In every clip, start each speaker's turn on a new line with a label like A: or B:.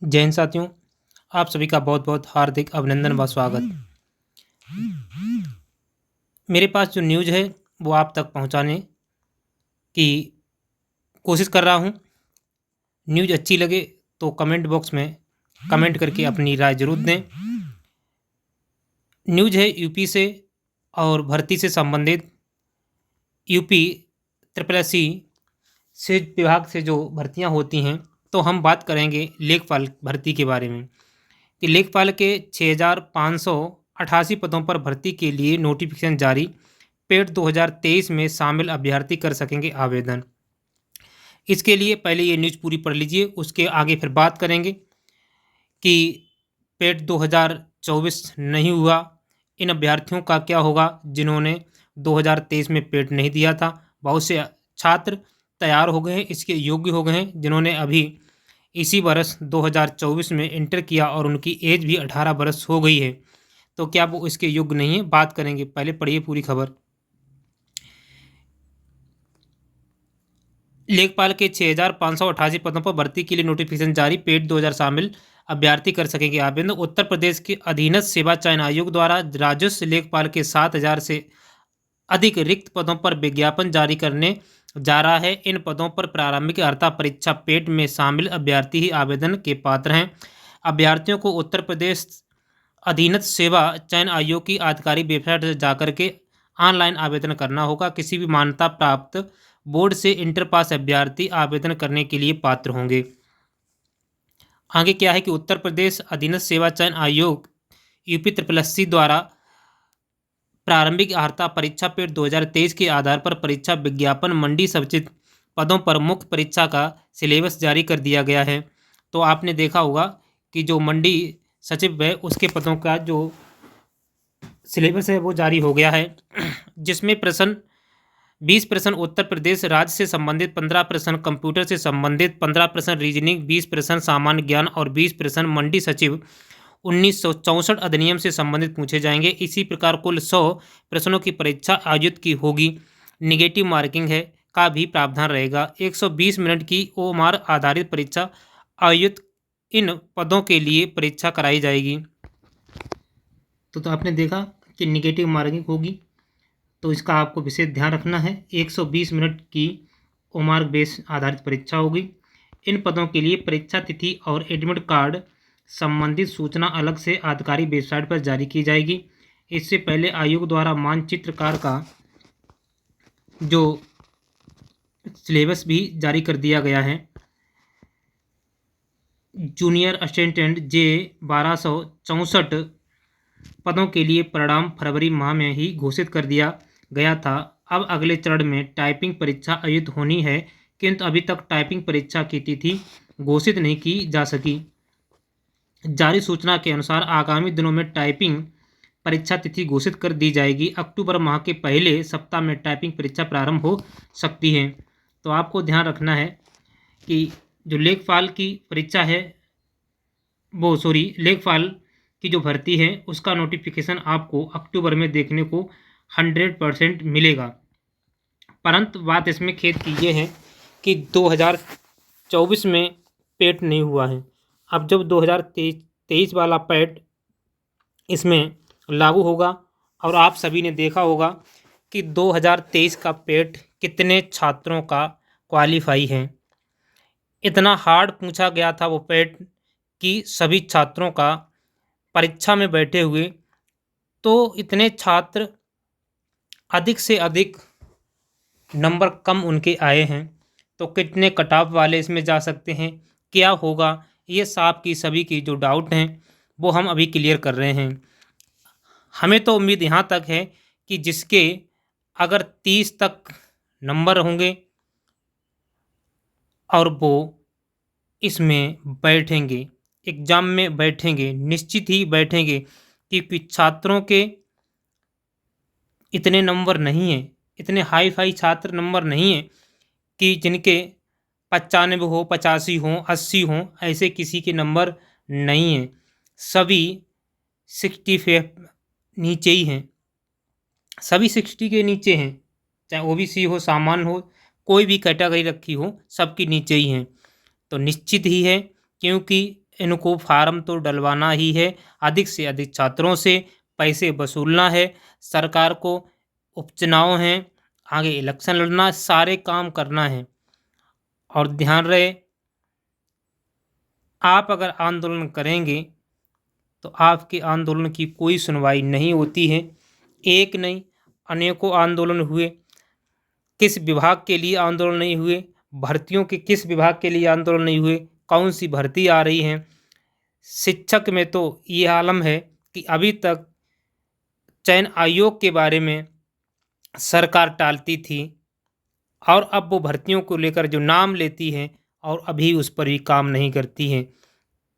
A: जय हिंद साथियों, आप सभी का बहुत बहुत हार्दिक अभिनंदन व स्वागत। मेरे पास जो न्यूज़ है वो आप तक पहुंचाने की कोशिश कर रहा हूं। न्यूज़ अच्छी लगे तो कमेंट बॉक्स में कमेंट करके अपनी राय जरूर दें। न्यूज़ है यूपी से और भर्ती से संबंधित। यूपी SSC से विभाग से जो भर्तियां होती हैं, तो हम बात करेंगे लेखपाल भर्ती के बारे में कि लेखपाल के 6,588 पदों पर भर्ती के लिए नोटिफिकेशन जारी। पेट 2023 में शामिल अभ्यर्थी कर सकेंगे आवेदन। इसके लिए पहले ये न्यूज़ पूरी पढ़ लीजिए, उसके आगे फिर बात करेंगे कि पेट 2024 नहीं हुआ, इन अभ्यर्थियों का क्या होगा जिन्होंने 2023 में पेट नहीं दिया था। बहुत से छात्र तैयार हो गए हैं, इसके योग्य हो गए हैं, जिन्होंने अभी इसी वर्ष 2024 में इंटर किया और उनकी एज भी 18 वर्ष हो गई है। तो क्या वो इसके योग्य नहीं है, बात करेंगे। पहले पढ़िए पूरी खबर। लेखपाल के 6,588 पदों पर भर्ती के लिए नोटिफिकेशन जारी। पेट 2000 शामिल अभ्यर्थी कर सकेंगे आवेदन। उत्तर प्रदेश के अधीनस्थ सेवा चयन आयोग द्वारा राजस्व लेखपाल के 7,000 से अधिक रिक्त पदों पर विज्ञापन जारी करने जा रहा है। इन पदों पर प्रारंभिक अर्हता परीक्षा पेट में शामिल अभ्यर्थी ही आवेदन के पात्र हैं। अभ्यर्थियों को उत्तर प्रदेश अधीनस्थ सेवा चयन आयोग की आधिकारिक वेबसाइट पर जाकर के ऑनलाइन आवेदन करना होगा। किसी भी मान्यता प्राप्त बोर्ड से इंटर पास अभ्यर्थी आवेदन करने के लिए पात्र होंगे। आगे क्या है कि उत्तर प्रदेश अधीनस्थ सेवा चयन आयोग यूपी SSC द्वारा प्रारंभिक अर्हता परीक्षा पेट 2023 के आधार पर परीक्षा विज्ञापन मंडी सचिव पदों पर मुख्य परीक्षा का सिलेबस जारी कर दिया गया है। तो आपने देखा होगा कि जो मंडी सचिव है उसके पदों का जो सिलेबस है वो जारी हो गया है, जिसमें 20 प्रश्न उत्तर प्रदेश राज्य से संबंधित, 15 प्रश्न कंप्यूटर से संबंधित, 15 प्रश्न रीजनिंग, 20 प्रश्न सामान्य ज्ञान और 20 प्रश्न मंडी सचिव 1964 अधिनियम से संबंधित पूछे जाएंगे। इसी प्रकार कुल 100 प्रश्नों की परीक्षा आयोजित की होगी। निगेटिव मार्किंग है का भी प्रावधान रहेगा। 120 मिनट की OMR आधारित परीक्षा आयोजित इन पदों के लिए परीक्षा कराई जाएगी। तो आपने देखा कि निगेटिव मार्किंग होगी, तो इसका आपको विशेष ध्यान रखना है। 120 मिनट की OMR बेस आधारित परीक्षा होगी। इन पदों के लिए परीक्षा तिथि और एडमिट कार्ड संबंधित सूचना अलग से आधिकारिक वेबसाइट पर जारी की जाएगी। इससे पहले आयोग द्वारा मानचित्रकार का जो सिलेबस भी जारी कर दिया गया है। जूनियर असिस्टेंट जे 1264 पदों के लिए परिणाम फरवरी माह में ही घोषित कर दिया गया था। अब अगले चरण में टाइपिंग परीक्षा आयोजित होनी है, किंतु अभी तक टाइपिंग परीक्षा की तिथि घोषित नहीं की जा सकी। जारी सूचना के अनुसार आगामी दिनों में टाइपिंग परीक्षा तिथि घोषित कर दी जाएगी। अक्टूबर माह के पहले सप्ताह में टाइपिंग परीक्षा प्रारंभ हो सकती है। तो आपको ध्यान रखना है कि जो लेखपाल की परीक्षा है लेखपाल की जो भर्ती है उसका नोटिफिकेशन आपको अक्टूबर में देखने को 100% मिलेगा। परंतु बात इसमें खेद की ये है कि 2024 में पेट नहीं हुआ है। अब जब 2023 वाला पेट इसमें लागू होगा, और आप सभी ने देखा होगा कि 2023 का पेट कितने छात्रों का क्वालिफाई है। इतना हार्ड पूछा गया था वो पेट कि सभी छात्रों का परीक्षा में बैठे हुए तो इतने छात्र अधिक से अधिक नंबर कम उनके आए हैं। तो कितने कट ऑफ वाले इसमें जा सकते हैं, क्या होगा, ये साहब की सभी की जो डाउट हैं वो हम अभी क्लियर कर रहे हैं। हमें तो उम्मीद यहाँ तक है कि जिसके अगर 30 तक नंबर होंगे और वो इसमें बैठेंगे, एग्ज़ाम में बैठेंगे, निश्चित ही बैठेंगे, क्योंकि छात्रों के इतने नंबर नहीं हैं, इतने हाई फाई छात्र नंबर नहीं हैं कि जिनके 95 हो, 85 हों, 80 हों, ऐसे किसी के नंबर नहीं हैं। सभी 65 नीचे ही हैं, सभी 60 के नीचे हैं, चाहे OBC हो, सामान्य हो, कोई भी कैटेगरी रखी हो, सबके नीचे ही हैं। तो निश्चित ही है, क्योंकि इनको फार्म तो डलवाना ही है, अधिक से अधिक छात्रों से पैसे वसूलना है, सरकार को उपचुनाव हैं, आगे इलेक्शन लड़ना, सारे काम करना है। और ध्यान रहे, आप अगर आंदोलन करेंगे तो आपके आंदोलन की कोई सुनवाई नहीं होती है। एक नहीं, अनेकों आंदोलन हुए। किस विभाग के लिए आंदोलन नहीं हुए? भर्तियों के किस विभाग के लिए आंदोलन नहीं हुए? कौन सी भर्ती आ रही हैं? शिक्षक में तो ये आलम है कि अभी तक चयन आयोग के बारे में सरकार टालती थी, और अब वो भर्तियों को लेकर जो नाम लेती है और अभी उस पर भी काम नहीं करती है।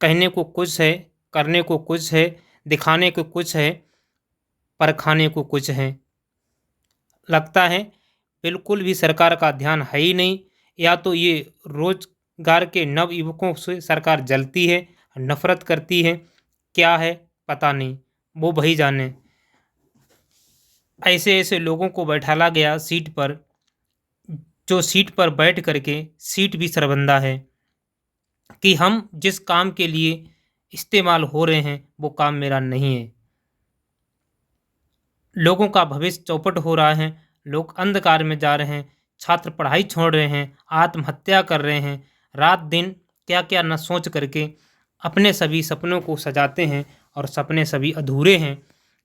A: कहने को कुछ है, करने को कुछ है, दिखाने को कुछ है, पर खाने को कुछ है। लगता है बिल्कुल भी सरकार का ध्यान है ही नहीं, या तो ये रोजगार के नव युवकों से सरकार जलती है, नफरत करती है, क्या है पता नहीं, वो वही जाने। ऐसे ऐसे लोगों को बैठाला गया सीट पर, जो सीट पर बैठ करके सीट भी शर्मिंदा है कि हम जिस काम के लिए इस्तेमाल हो रहे हैं वो काम मेरा नहीं है। लोगों का भविष्य चौपट हो रहा है, लोग अंधकार में जा रहे हैं, छात्र पढ़ाई छोड़ रहे हैं, आत्महत्या कर रहे हैं, रात दिन क्या क्या न सोच करके अपने सभी सपनों को सजाते हैं, और सपने सभी अधूरे हैं।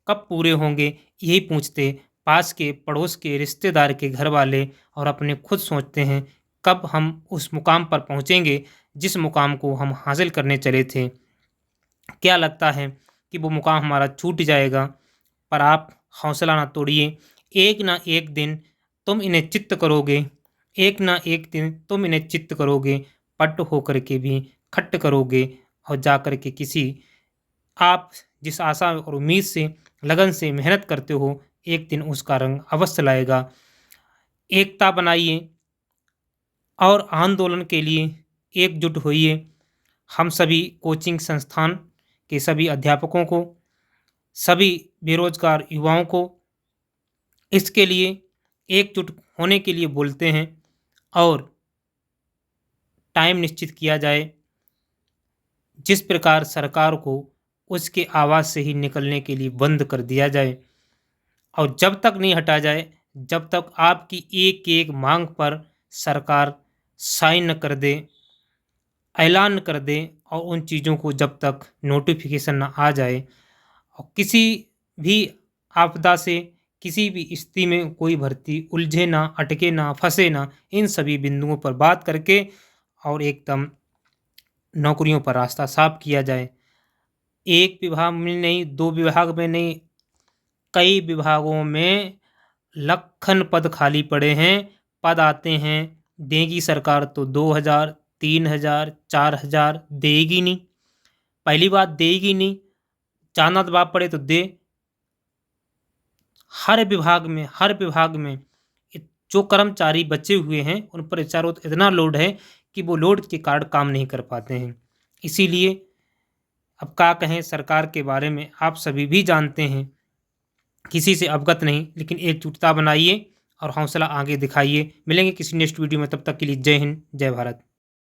A: कब पूरे होंगे यही पूछते पास के, पड़ोस के, रिश्तेदार के घर वाले, और अपने खुद सोचते हैं कब हम उस मुकाम पर पहुँचेंगे जिस मुकाम को हम हासिल करने चले थे। क्या लगता है कि वो मुकाम हमारा छूट जाएगा? पर आप हौसला ना तोड़िए, एक ना एक दिन तुम इन्हें चित्त करोगे, एक ना एक दिन तुम इन्हें चित्त करोगे, पट होकर के भी खट्ट करोगे, और जा कर के किसी, आप जिस आशा और उम्मीद से लगन से मेहनत करते हो, एक दिन उसका रंग अवश्य लाएगा। एकता बनाइए और आंदोलन के लिए एकजुट होइए। हम सभी कोचिंग संस्थान के सभी अध्यापकों को, सभी बेरोजगार युवाओं को इसके लिए एकजुट होने के लिए बोलते हैं, और टाइम निश्चित किया जाए जिस प्रकार सरकार को उसके आवाज़ से ही निकलने के लिए बंद कर दिया जाए, और जब तक नहीं हटा जाए, जब तक आपकी एक एक मांग पर सरकार साइन न कर दे, ऐलान कर दे, और उन चीज़ों को जब तक नोटिफिकेशन ना आ जाए, और किसी भी आपदा से, किसी भी स्थिति में कोई भर्ती उलझे ना, अटके ना, फंसे ना, इन सभी बिंदुओं पर बात करके और एकदम नौकरियों पर रास्ता साफ किया जाए। एक विभाग में नहीं, दो विभाग में नहीं, कई विभागों में लखन पद खाली पड़े हैं। पद आते हैं, देगी सरकार तो 2000, 3000, 4000 देगी नहीं। पहली बात देगी नहीं, जाना दबाव पड़े तो दे। हर विभाग में जो कर्मचारी बचे हुए हैं उन पर चारों ओर इतना लोड है कि वो लोड के कारण काम नहीं कर पाते हैं। इसीलिए अब क्या कहें, सरकार के बारे में आप सभी भी जानते हैं, किसी से अवगत नहीं, लेकिन एकजुटता बनाइए और हौसला आगे दिखाइए। मिलेंगे किसी नेक्स्ट वीडियो में, तब तक के लिए जय हिंद, जय भारत।